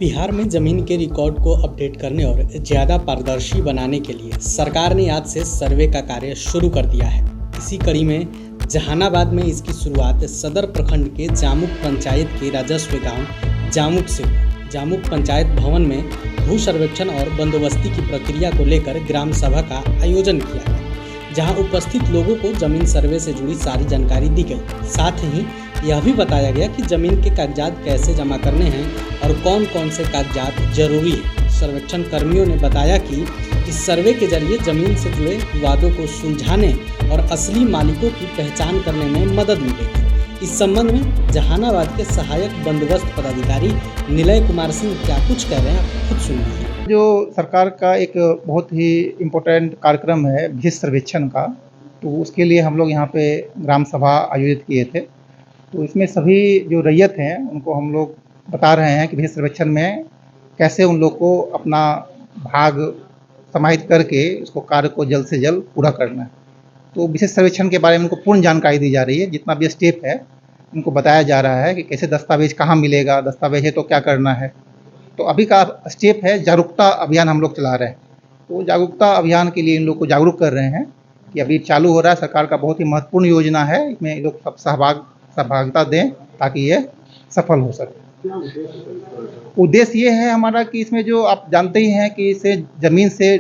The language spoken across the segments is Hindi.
बिहार में जमीन के रिकॉर्ड को अपडेट करने और ज़्यादा पारदर्शी बनाने के लिए सरकार ने आज से सर्वे का कार्य शुरू कर दिया है। इसी कड़ी में जहानाबाद में इसकी शुरुआत सदर प्रखंड के जामुक पंचायत के राजस्व गांव जामुक से हुई। जामुक पंचायत भवन में भू सर्वेक्षण और बंदोबस्ती की प्रक्रिया को लेकर ग्राम सभा का आयोजन किया गया, जहां उपस्थित लोगों को जमीन सर्वे से जुड़ी सारी जानकारी दी गई। साथ ही यह भी बताया गया कि जमीन के कागजात कैसे जमा करने हैं और कौन कौन से कागजात जरूरी है। सर्वेक्षण कर्मियों ने बताया कि इस सर्वे के जरिए जमीन से जुड़े विवादों को सुलझाने और असली मालिकों की पहचान करने में मदद मिलेगी। इस संबंध में जहानाबाद के सहायक बंदोबस्त पदाधिकारी निलय कुमार सिंह क्या कुछ कह रहे हैं, आप खुद सुनिए। जो सरकार का एक बहुत ही इम्पोर्टेंट कार्यक्रम है भू सर्वेक्षण का, तो उसके लिए हम लोग यहाँ पे ग्राम सभा आयोजित किए थे। तो इसमें सभी जो रैयत हैं उनको हम लोग बता रहे हैं कि भू सर्वेक्षण में कैसे उन लोग को अपना भाग समाहित करके उसको कार्य को जल्द से जल्द पूरा करना है। तो विशेष सर्वेक्षण के बारे में उनको पूर्ण जानकारी दी जा रही है। जितना भी स्टेप है उनको बताया जा रहा है कि कैसे दस्तावेज कहाँ मिलेगा, दस्तावेज है तो क्या करना है। तो अभी का स्टेप है जागरूकता अभियान हम लोग चला रहे हैं। तो जागरूकता अभियान के लिए इन लोग को जागरूक कर रहे हैं कि अभी चालू हो रहा है। सरकार का बहुत ही महत्वपूर्ण योजना है, इसमें लोग सब सहभागिता दें ताकि ये सफल हो सके। उद्देश्य ये है हमारा कि इसमें जो आप जानते ही हैं कि इससे ज़मीन से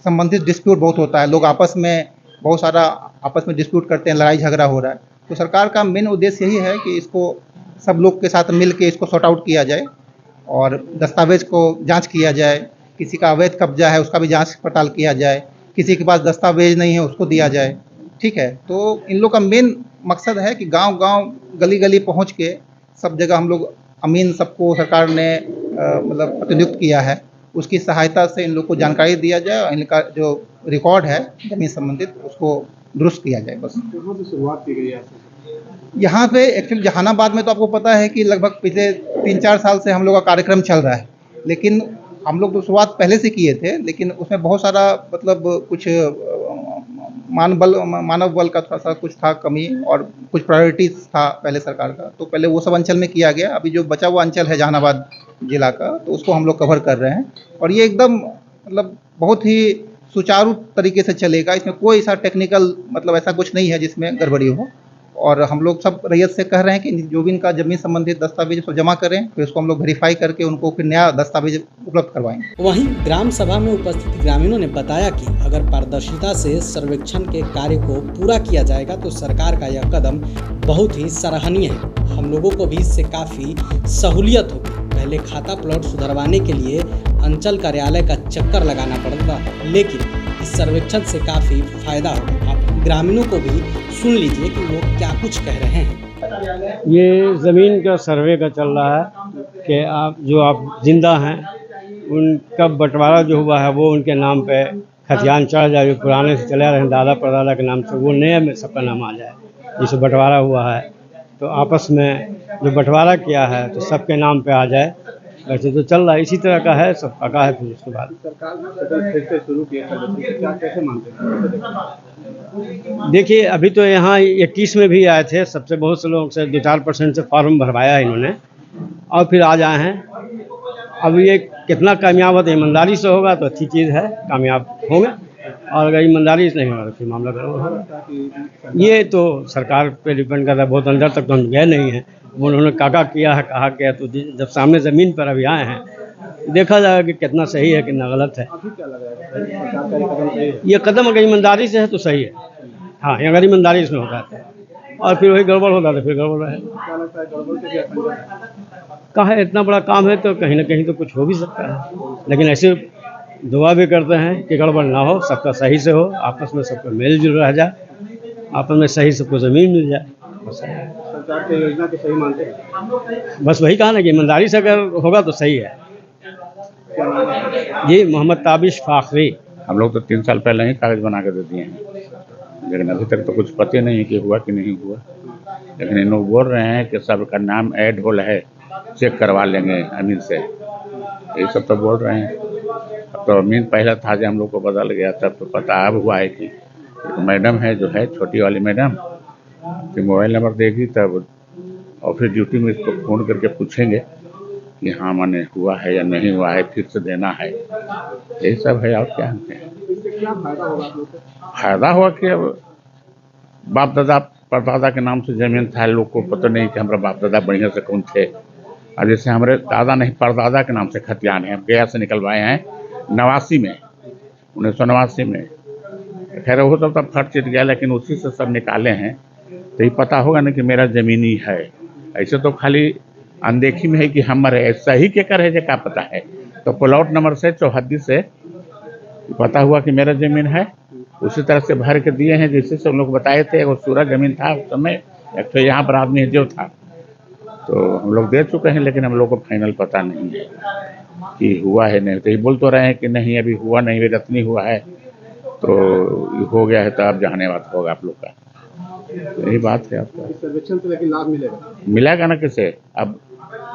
संबंधित डिस्प्यूट बहुत होता है। लोग आपस में बहुत सारा आपस में डिस्प्यूट करते हैं, लड़ाई झगड़ा हो रहा है। तो सरकार का मेन उद्देश्य यही है कि इसको सब लोग के साथ मिल के इसको सॉर्ट आउट किया जाए और दस्तावेज को जांच किया जाए। किसी का अवैध कब्जा है उसका भी जांच पड़ताल किया जाए, किसी के पास दस्तावेज नहीं है उसको दिया जाए। ठीक है, तो इन लोग का मेन मकसद है कि गांव-गांव, गली-गली पहुंच के सब जगह हम लोग अमीन सबको सरकार ने मतलब प्रतिनियुक्त किया है, उसकी सहायता से इन लोग को जानकारी दिया जाए और इनका जो रिकॉर्ड है जमीन संबंधित उसको दुरुस्त किया जाए। बस शुरुआत की गई है यहाँ पे एक्चुअली जहानाबाद में तो आपको पता है कि लगभग पिछले 3-4 साल से हम लोग का कार्यक्रम चल रहा है, लेकिन हम लोग तो शुरुआत पहले से किए थे, लेकिन उसमें बहुत सारा मतलब कुछ मानव बल का थोड़ा सा कुछ था कमी और कुछ प्रायोरिटीज था पहले सरकार का। तो पहले वो सब अंचल में किया गया। अभी जो बचा हुआ अंचल है जहानाबाद जिला का, तो उसको हम लोग कवर कर रहे हैं और ये एकदम मतलब बहुत ही सुचारू तरीके से चलेगा। इसमें कोई ऐसा टेक्निकल मतलब ऐसा कुछ नहीं है जिसमें गड़बड़ी हो। और हम लोग सब रैयत से कह रहे हैं कि जो भी इनका जमीन संबंधित दस्तावेज उसको जमा करें, फिर उसको हम लोग वेरीफाई करके उनको फिर नया दस्तावेज उपलब्ध करवाएंगे। वहीं ग्राम सभा में उपस्थित ग्रामीणों ने बताया कि अगर पारदर्शिता से सर्वेक्षण के कार्य को पूरा किया जाएगा तो सरकार का यह कदम बहुत ही सराहनीय है। हम लोगों को भी इससे काफ़ी सहूलियत होगी। पहले खाता प्लॉट सुधरवाने के लिए अंचल कार्यालय का चक्कर लगाना पड़ता, लेकिन इस सर्वेक्षण से काफ़ी फायदा होगा। आप ग्रामीणों को भी सुन लीजिए कि वो क्या कुछ कह रहे हैं। ये ज़मीन का सर्वे का चल रहा है कि आप जिंदा हैं उनका बंटवारा जो हुआ है वो उनके नाम पे खतियान चढ़ जाए, जो पुराने से चले आ रहे हैं दादा परदादा के नाम से, वो नए में सबका नाम आ जाए। जिसे बंटवारा हुआ है तो आपस में जो बंटवारा किया है तो सबके नाम पे आ जाए। वैसे तो चल रहा है, इसी तरह का है, सब पका है। फिर उसके बाद सरकार फिर से शुरू किया क्या कैसे मानते हैं? देखिए, अभी तो यहाँ 21 में भी आए थे, सबसे बहुत से लोग से 2-4% से फॉर्म भरवाया है इन्होंने और फिर आज आए हैं। अब ये कितना कामयाब होता है, ईमानदारी से होगा तो अच्छी चीज़ है, कामयाब होंगे, और अगर ईमानदारी से नहीं होगा तो फिर मामला गड़बड़ होगा। ये तो सरकार पे डिपेंड करता है, बहुत अंदर तक तो हम गए नहीं हैं। उन्होंने काका किया है, कहा किया, तो जब सामने ज़मीन पर अभी आए हैं देखा जाएगा कि कितना सही है कितना गलत है। अभी क्या लग रहा है ये कदम अगर ईमानदारी से है तो सही है। हाँ, अगर ईमानदारी से होता है और फिर वही गड़बड़ होता तो फिर गड़बड़ है। क्या लगता है गड़बड़ के क्या संजय है? कहा इतना बड़ा काम है तो कहीं ना कहीं तो कुछ हो भी सकता है, लेकिन ऐसे दुआ भी करते हैं कि गड़बड़ ना हो, सबका सही से हो, आपस में सबका मेल जुल रह जाए, आपस में सही सबको ज़मीन मिल जाए। सरकार की योजना को सही मानते हैं? बस वही कहा ना कि ईमानदारी से अगर होगा तो सही है। जी, मोहम्मद ताबिश फाखरी। हम लोग तो 3 साल पहले ही कागज़ बना के दे दिए हैं, लेकिन अभी तक तो कुछ पता नहीं है कि हुआ कि नहीं हुआ। लेकिन इन लोग बोल रहे हैं कि सबका नाम ऐड होल है, चेक करवा लेंगे अमीन से, ये सब तो बोल रहे हैं। अब तो अमीन पहला था जो हम लोग को बदल गया, तब तो पता अब हुआ है कि एक मैडम है जो है छोटी वाली मैडम कि मोबाइल नंबर देगी तब ऑफिस ड्यूटी में इसको फ़ोन करके पूछेंगे कि हाँ माने हुआ है या नहीं हुआ है, फिर से देना है, यही सब है और क्या है। इससे क्या फायदा होगा आप लोग को? फायदा हुआ कि अब बाप दादा परदादा के नाम से जमीन था, लोग को पता नहीं कि हमारे बाप दादा बढ़िया से कौन थे। और जैसे हमारे दादा नहीं परदादा के नाम से खतियान है, गया से निकलवाए हैं 89 में, 1989 में। खैर वो सब तब फट चिट गया, लेकिन उसी से सब निकाले हैं, तो ये पता होगा ना कि मेरा ज़मीनी है। ऐसे तो खाली अनदेखी में है कि हमारे ऐसा ही के कर है जो क्या पता है। तो प्लॉट नंबर से 74 से पता हुआ कि मेरा ज़मीन है, उसी तरह से भर के दिए हैं। जैसे सब लोग बताए थे, वो सूरा ज़मीन था उस समय, एक तो यहाँ पर आदमी जो था, तो हम लोग दे चुके हैं, लेकिन हम लोग को फाइनल पता नहीं है कि हुआ है नहीं। तो ये बोल तो रहे हैं कि नहीं अभी हुआ नहीं, रत्नी हुआ है, तो हो गया है, तो अब जाने बात होगा आप लोग का। तो यही बात है आपका। इस सर्वेक्षण से लेकिन लाभ मिलेगा? मिलेगा ना किसे। अब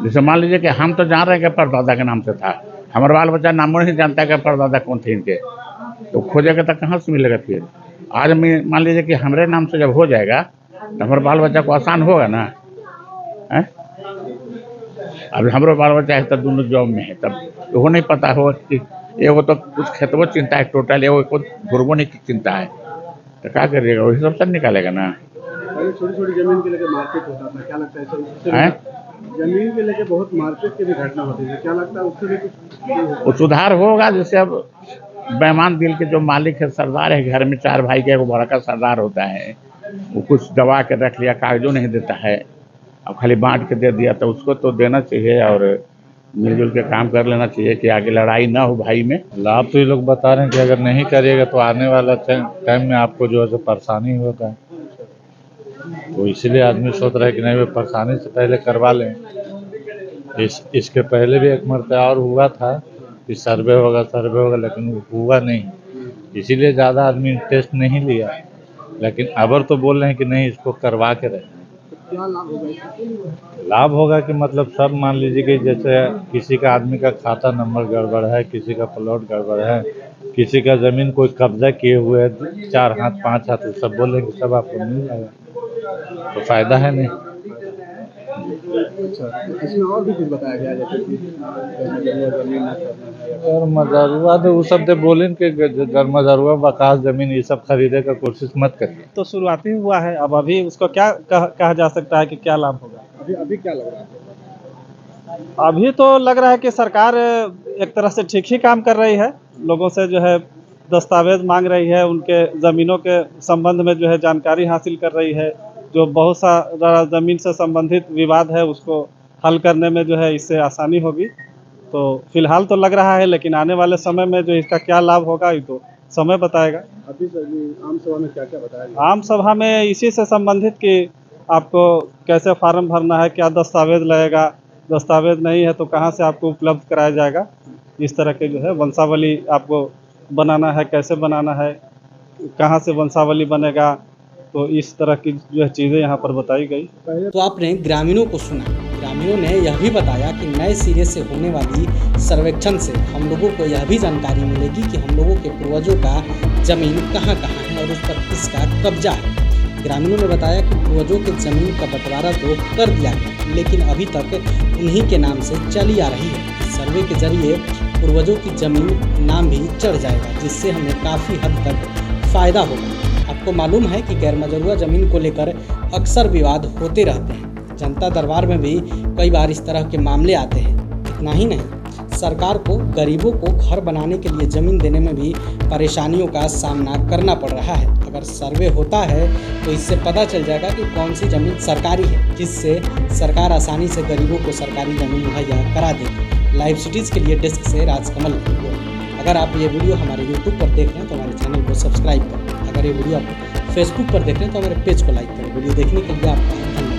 जैसे मान लीजिए कि हम तो जान रहे हैं कि परदादा के नाम से था, हमारा बाल बच्चा नामों नहीं जानता है कि परदादा कौन थे इनके, तो खोजेगा तो कहाँ से मिलेगा फिर। आज में मान लीजिए कि हमारे नाम से जब हो जाएगा तो हमारे बाल बच्चा को आसान होगा ना है? अब हमारे बाल बच्चा है तब दोनों जॉब में है, तब तो वो नहीं पता हो कि एगो तो कुछ खेतों चिंता है टोटल, एगो कुछ गुरबो नहीं चिंता है, तो क्या करिएगा, वही सब निकालेगा ना। पहले छोटी छोटी जमीन के लेके मारपीट होता था, क्या लगता है इससे? हैं? जमीन के लेके बहुत मारपीट की भी घटना होती है, क्या लगता है उससे भी कुछ वो सुधार होगा। जैसे अब बेईमान दिल के जो मालिक है, सरदार है, घर में 4 भाई का एक बड़ा का सरदार होता है, वो कुछ दबा के रख लिया, कागजों नहीं देता है, अब खाली बांट के दे दिया, तो उसको तो देना चाहिए और मिलजुल के काम कर लेना चाहिए कि आगे लड़ाई ना हो भाई में। लाभ तो ये लोग बता रहे हैं कि अगर नहीं करिएगा तो आने वाला टाइम में आपको जो है सो परेशानी होगा, तो इसलिए आदमी सोच रहा है कि नहीं वे परेशानी से पहले करवा लें। इसके पहले भी एक मरतबा और हुआ था कि सर्वे होगा, लेकिन हुआ नहीं, इसीलिए ज़्यादा आदमी इंटरेस्ट नहीं लिया। लेकिन अबर तो बोल रहे हैं कि नहीं इसको करवा के रहे। क्या लाभ होगा इससे? लाभ होगा कि मतलब सब मान लीजिए कि जैसे किसी का आदमी का खाता नंबर गड़बड़ है, किसी का प्लॉट गड़बड़ है, किसी का ज़मीन कोई कब्जा किए हुए है 4 हाथ 5 हाथ, तो सब बोल रहे हैं कि सब आपको मिल जाएगा, तो फ़ायदा है नहीं। अच्छा, इसमें और भी कुछ बताया गया जैसे कि जमीन ना करना है? और मजरुआ तो वो सब तो बोलें कि मजरुआ बकास ज़मीन ये सब खरीदे का कोशिश मत करिए। तो शुरुआती हुआ है, अब अभी उसको क्या कहा जा सकता है कि क्या लाभ होगा? अभी क्या लग रहा है? अभी तो लग रहा है कि सरकार एक तरह से ठीक ही काम कर रही है, लोगों से जो है दस्तावेज मांग रही है, उनके ज़मीनों के संबंध में जो है जानकारी हासिल कर रही है, जो बहुत सारा ज़मीन से संबंधित विवाद है उसको हल करने में जो है इससे आसानी होगी। तो फिलहाल तो लग रहा है, लेकिन आने वाले समय में जो इसका क्या लाभ होगा ये तो समय बताएगा। अभी आम सभा में क्या क्या बताया गया? आम सभा में इसी से संबंधित कि आपको कैसे फार्म भरना है, क्या दस्तावेज लगेगा, दस्तावेज नहीं है तो कहाँ से आपको उपलब्ध कराया जाएगा, इस तरह के जो है वंशावली आपको बनाना है, कैसे बनाना है, कहाँ से वंशावली बनेगा, तो इस तरह की जो है चीज़ें यहाँ पर बताई गई। तो आपने ग्रामीणों को सुना। ग्रामीणों ने यह भी बताया कि नए सिरे से होने वाली सर्वेक्षण से हम लोगों को यह भी जानकारी मिलेगी कि हम लोगों के पूर्वजों का ज़मीन कहाँ कहाँ है और उस पर किसका कब्जा है। ग्रामीणों ने बताया कि पूर्वजों के ज़मीन का बंटवारा तो कर दिया गया, लेकिन अभी तक उन्हीं के नाम से चली आ रही है। सर्वे के जरिए पूर्वजों की ज़मीन नाम भी चढ़ जाएगा, जिससे हमें काफ़ी हद तक फ़ायदा होगा। आपको मालूम है कि गैर मजरूआ ज़मीन को लेकर अक्सर विवाद होते रहते हैं। जनता दरबार में भी कई बार इस तरह के मामले आते हैं। इतना ही नहीं, सरकार को गरीबों को घर बनाने के लिए ज़मीन देने में भी परेशानियों का सामना करना पड़ रहा है। अगर सर्वे होता है तो इससे पता चल जाएगा कि कौन सी ज़मीन सरकारी है, जिससे सरकार आसानी से गरीबों को सरकारी ज़मीन मुहैया करा देगी। लाइव सिटीज़ के लिए डेस्क से राजकमल। अगर आप ये वीडियो हमारे यूट्यूब पर देख रहे हैं तो हमारे चैनल को सब्सक्राइब करें। अगर ये वीडियो आप फेसबुक पर देख रहे हैं तो हमारे पेज को लाइक करें। वीडियो देखने के लिए आपका धन्यवाद।